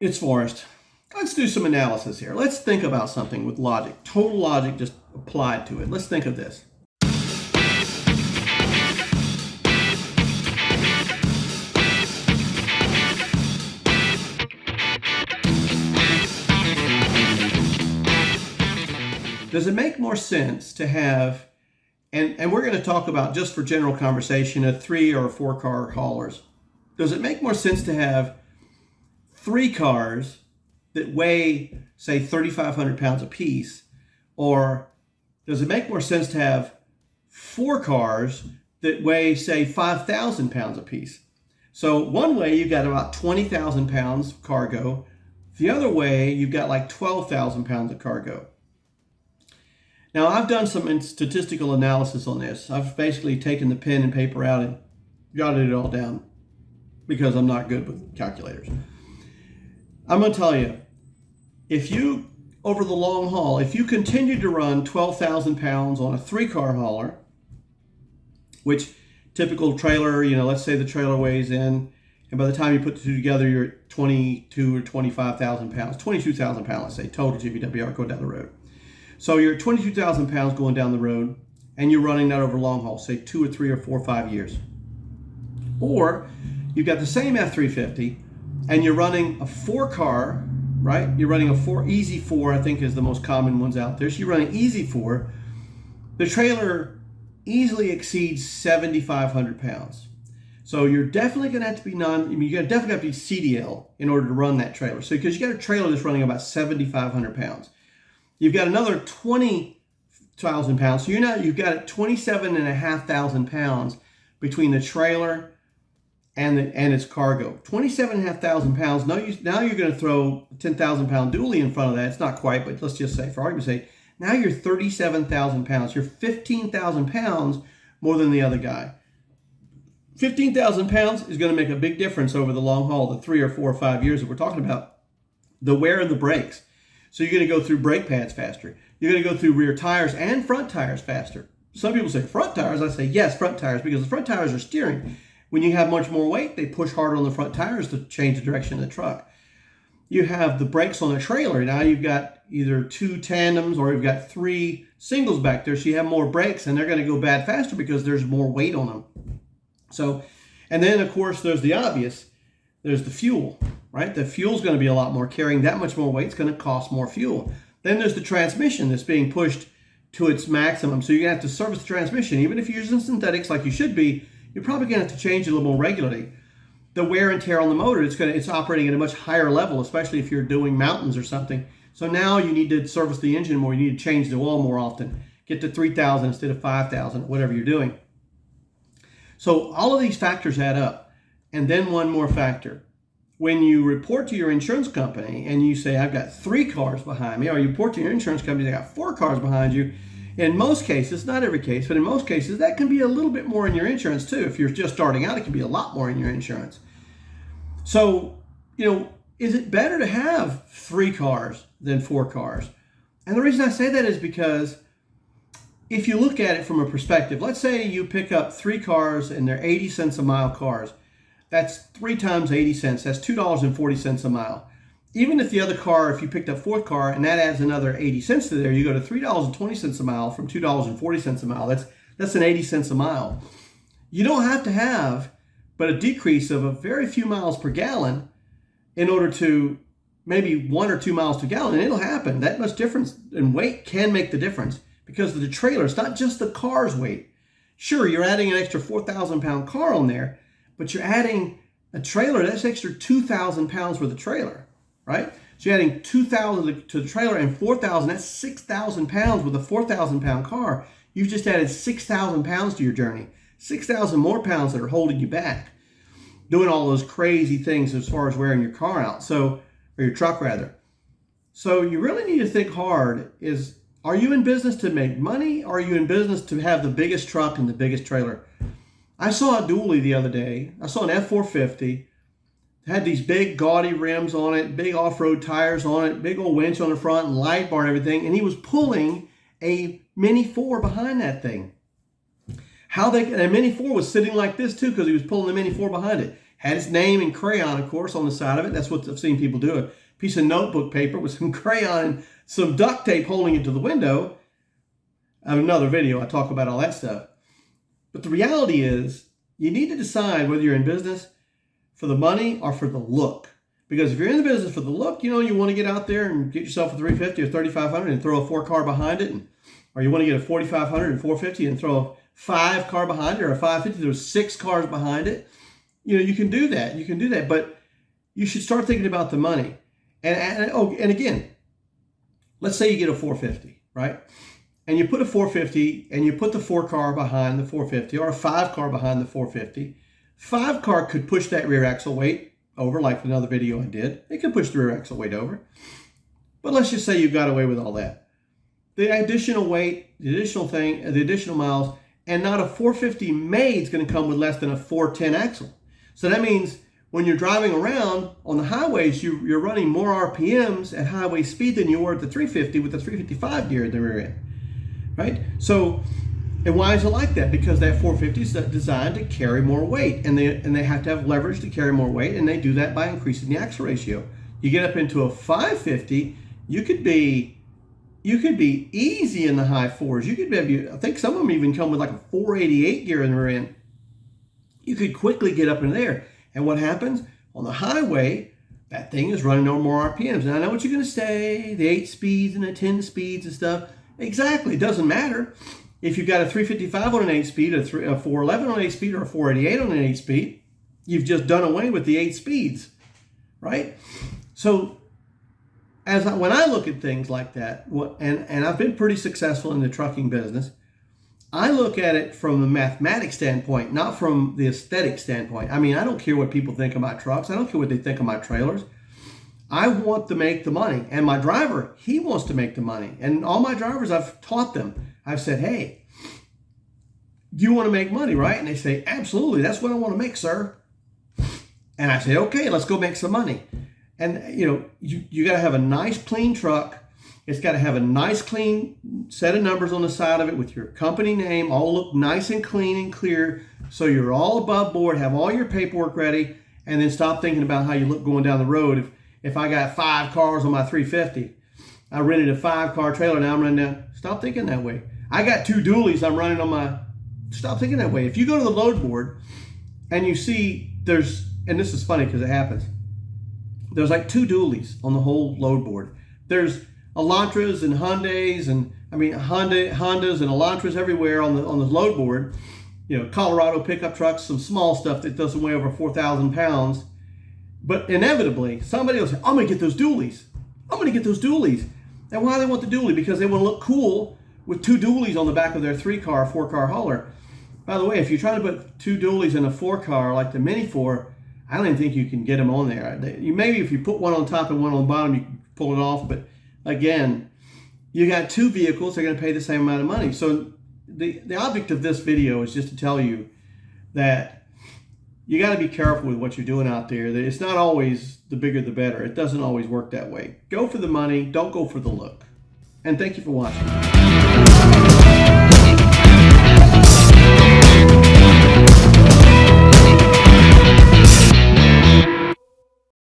It's Forrest. Let's do some analysis here. Let's think about something with logic. Total logic just applied to it. Let's think of this. Does it make more sense to have, and we're going to talk about, just for general conversation, a 3 or 4 car haulers. Does it make more sense to have 3 cars that weigh, say, 3,500 pounds apiece? Or does it make more sense to have 4 cars that weigh, say, 5,000 pounds apiece? So one way you've got about 20,000 pounds of cargo. The other way you've got like 12,000 pounds of cargo. Now, I've done some statistical analysis on this. I've basically taken the pen and paper out and jotted it all down because I'm not good with calculators. I'm going to tell you, if you, over the long haul, if you continue to run 12,000 pounds on a 3-car hauler, which typical trailer, let's say the trailer weighs in, and by the time you put the two together, you're at 22 or 25,000 pounds, 22,000 pounds, let's say, total GVWR going down the road. So you're at 22,000 pounds going down the road, and you're running that over long haul, say 2 or 3 or 4 or 5 years. Or you've got the same F350, and you're running a 4-car, right? You're running a Easy 4, I think is the most common ones out there. So you're running Easy 4. The trailer easily exceeds 7,500 pounds. So you're definitely going to have to be you're definitely have to be CDL in order to run that trailer. So because you got a trailer that's running about 7,500 pounds. You've got another 20,000 pounds. So you've got 27,500 pounds between the trailer and its cargo. 27,500 pounds. Now you're going to throw a 10,000 pound dually in front of that. It's not quite, but let's just say, for argument's sake, now you're 37,000 pounds. You're 15,000 pounds more than the other guy. 15,000 pounds is going to make a big difference over the long haul, the 3 or 4 or 5 years that we're talking about. The wear of the brakes. So you're going to go through brake pads faster. You're going to go through rear tires and front tires faster. Some people say front tires. I say yes, front tires, because the front tires are steering. When you have much more weight, they push harder on the front tires to change the direction of the truck. You have the brakes on the trailer. Now you've got either 2 tandems or you've got 3 singles back there. So you have more brakes, and they're going to go bad faster because there's more weight on them. So, and then of course there's the obvious. There's the fuel, right? The fuel's going to be a lot more. Carrying that much more weight is going to cost more fuel. Then there's the transmission that's being pushed to its maximum. So you're going to have to service the transmission. Even if you're using synthetics like you should be, you're probably going to have to change it a little more regularly. The wear and tear on the motor, it's operating at a much higher level, especially if you're doing mountains or something. So now you need to service the engine more. You need to change the oil more often. Get to 3,000 instead of 5,000, whatever you're doing. So all of these factors add up. And then one more factor. When you report to your insurance company and you say, I've got 3 cars behind me, or you report to your insurance company, they got 4 cars behind you, in most cases, not every case, but in most cases, that can be a little bit more in your insurance too. If you're just starting out, it can be a lot more in your insurance. So, is it better to have 3 cars than 4 cars? And the reason I say that is because if you look at it from a perspective, let's say you pick up 3 cars and they're 80 cents a mile cars. That's 3 times 80 cents. That's $2.40 a mile. Even if the other car, if you picked up 4th car and that adds another 80 cents to there, you go to $3.20 a mile from $2.40 a mile. That's an 80 cents a mile. You don't have to have but a decrease of a very few miles per gallon in order to maybe 1 or 2 miles to gallon, and it'll happen. That much difference in weight can make the difference because of the trailer. It's not just the car's weight. Sure, you're adding an extra 4,000 pound car on there, but you're adding a trailer, that's extra 2,000 pounds for the trailer, right? So you're adding 2,000 to the trailer and 4,000, that's 6,000 pounds with a 4,000 pound car. You've just added 6,000 pounds to your journey. 6,000 more pounds that are holding you back, doing all those crazy things as far as wearing your car out, or your truck rather. So you really need to think hard are you in business to make money, or are you in business to have the biggest truck and the biggest trailer? I saw a dually the other day. I saw an F450. It had these big gaudy rims on it, big off-road tires on it, big old winch on the front and light bar and everything. And he was pulling a Mini 4 behind that thing. And a Mini 4 was sitting like this too because he was pulling the Mini 4 behind it. Had his name in crayon, of course, on the side of it. That's what I've seen people do. A piece of notebook paper with some crayon, some duct tape holding it to the window. I have another video. I talk about all that stuff. But the reality is, you need to decide whether you're in business for the money or for the look. Because if you're in the business for the look, you want to get out there and get yourself a 350 or 3500 and throw a 4-car behind it. Or you want to get a 4500 and 450 and throw a 5-car behind it, or a 550, there's 6 cars behind it. You can do that. You can do that. But you should start thinking about the money. And again, let's say you get a 450, right? And you put a 450 and you put the 4-car behind the 450 or a 5-car behind the 450. 5-car could push that rear axle weight over, like another video I did. It could push the rear axle weight over. But let's just say you got away with all that. The additional weight, the additional thing, the additional miles, and not a 450 made is going to come with less than a 410 axle. So that means when you're driving around on the highways, you're running more RPMs at highway speed than you were at the 350 with the 355 gear in the rear end, right? So, and why is it like that? Because that 450 is designed to carry more weight, and they have to have leverage to carry more weight, and they do that by increasing the axle ratio. You get up into a 550, you could be easy in the high fours. You could maybe, I think some of them even come with like a 488 gear in the rear end. You could quickly get up in there. And what happens? On the highway, that thing is running on more RPMs. And I know what you're going to say, the 8 speeds and the 10 speeds and stuff. Exactly, it doesn't matter. If you've got a 355 on an 8-speed, a 411 on an 8-speed, or a 488 on an 8-speed, you've just done away with the 8 speeds, right? So when I look at things like that, and I've been pretty successful in the trucking business, I look at it from the mathematics standpoint, not from the aesthetic standpoint. I mean, I don't care what people think of my trucks. I don't care what they think of my trailers. I want to make the money. And my driver, he wants to make the money. And all my drivers, I've taught them. I've said, hey, you want to make money, right? And they say, absolutely. That's what I want to make, sir. And I say, okay, let's go make some money. And, you got to have a nice, clean truck. It's got to have a nice, clean set of numbers on the side of it with your company name, all look nice and clean and clear. So you're all above board, have all your paperwork ready, and then stop thinking about how you look going down the road. If I got 5 cars on my 350, I rented a 5-car trailer, now I'm running down. Stop thinking that way. I got 2 dualies I'm running on my, stop thinking that way. If you go to the load board and you see and this is funny because it happens, there's like 2 dualies on the whole load board. There's Elantras and Hondas Hondas and Elantras everywhere on the load board. Colorado pickup trucks, some small stuff that doesn't weigh over 4,000 pounds. But inevitably, somebody will say, I'm going to get those dualies. I'm going to get those dualies. And why do they want the dually? Because they want to look cool with 2 dualies on the back of their 3-car, 4-car hauler. By the way, if you're trying to put 2 dualies in a 4-car like the Mini 4, I don't even think you can get them on there. Maybe if you put one on top and one on the bottom, you can pull it off. But again, you got 2 vehicles, they're going to pay the same amount of money. So the object of this video is just to tell you that you got to be careful with what you're doing out there. It's not always the bigger the better. It doesn't always work that way. Go for the money, don't go for the look. And thank you for watching.